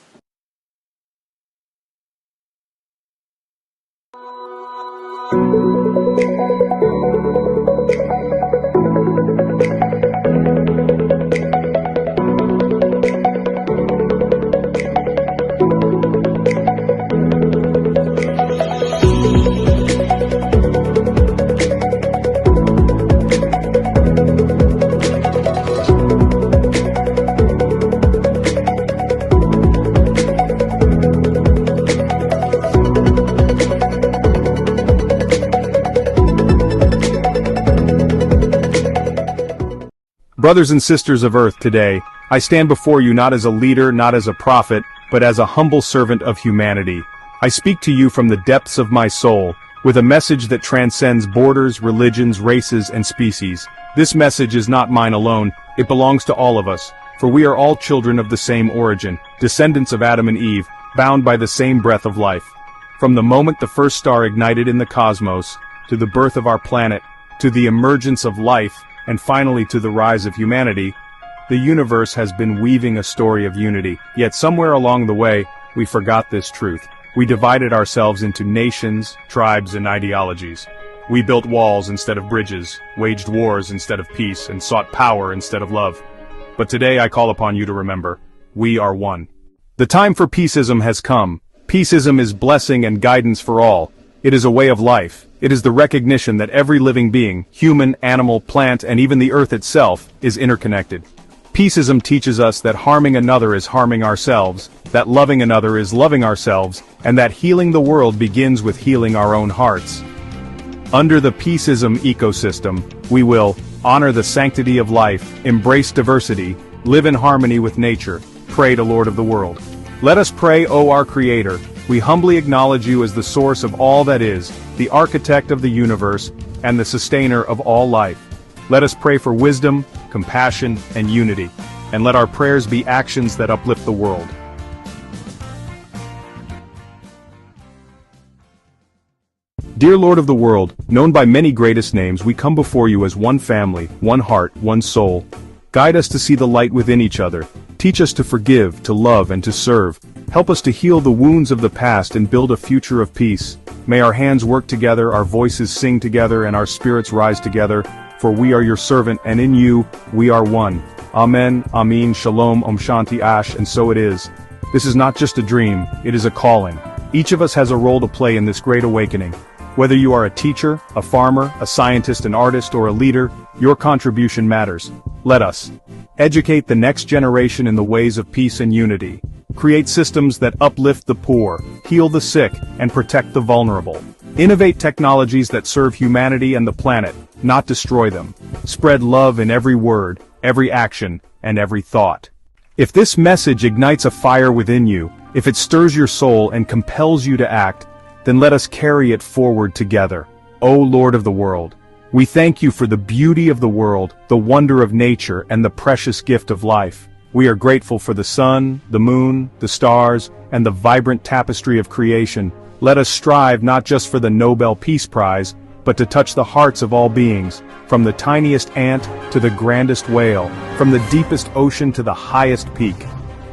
Brothers and sisters of Earth today, I stand before you not as a leader, not as a prophet, but as a humble servant of humanity. I speak to you from the depths of my soul, with a message that transcends borders, religions, races, and species. This message is not mine alone, it belongs to all of us, for we are all children of the same origin, descendants of Adam and Eve, bound by the same breath of life. From the moment the first star ignited in the cosmos, to the birth of our planet, to the emergence of life, and finally to the rise of humanity, the universe has been weaving a story of unity. Yet somewhere along the way, we forgot this truth. We divided ourselves into nations, tribes, and ideologies. We built walls instead of bridges, waged wars instead of peace, and sought power instead of love. But today I call upon you to remember, we are one. The time for peaceism has come. Peaceism is blessing and guidance for all. It is a way of life. It is the recognition that every living being, human, animal, plant, and even the earth itself, is interconnected. Peaceism teaches us that harming another is harming ourselves, that loving another is loving ourselves, and that healing the world begins with healing our own hearts. Under the Peaceism Ecosystem, we will honor the sanctity of life, embrace diversity, live in harmony with nature, pray to Lord of the world. Let us pray, O our Creator. We humbly acknowledge you as the source of all that is, the architect of the universe, and the sustainer of all life. Let us pray for wisdom, compassion, and unity, and let our prayers be actions that uplift the world. Dear Lord of the world, known by many greatest names, we come before you as one family, one heart, one soul. Guide us to see the light within each other. Teach us to forgive, to love, and to serve. Help us to heal the wounds of the past and build a future of peace. May our hands work together, our voices sing together, and our spirits rise together, for we are your servant, and in you, we are one. Amen, Amin, Shalom, Om Shanti Ash, and so it is. This is not just a dream, it is a calling. Each of us has a role to play in this great awakening. Whether you are a teacher, a farmer, a scientist, an artist, or a leader, your contribution matters. Let us educate the next generation in the ways of peace and unity. Create systems that uplift the poor, heal the sick, and protect the vulnerable. Innovate technologies that serve humanity and the planet, not destroy them. Spread love in every word, every action, and every thought. If this message ignites a fire within you, if it stirs your soul and compels you to act, then let us carry it forward together. O Lord of the world, we thank you for the beauty of the world, the wonder of nature, and the precious gift of life. We are grateful for the sun, the moon, the stars, and the vibrant tapestry of creation. Let us strive not just for the Nobel Peace Prize, but to touch the hearts of all beings, from the tiniest ant to the grandest whale, from the deepest ocean to the highest peak.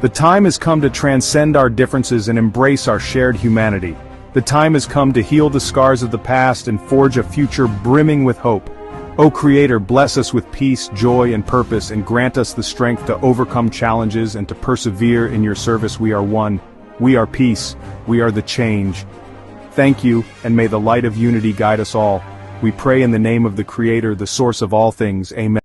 The time has come to transcend our differences and embrace our shared humanity. The time has come to heal the scars of the past and forge a future brimming with hope. O Creator, bless us with peace, joy, and purpose, and grant us the strength to overcome challenges and to persevere in your service. We are one. We are peace. We are the change. Thank you, and may the light of unity guide us all. We pray in the name of the Creator, the source of all things. Amen.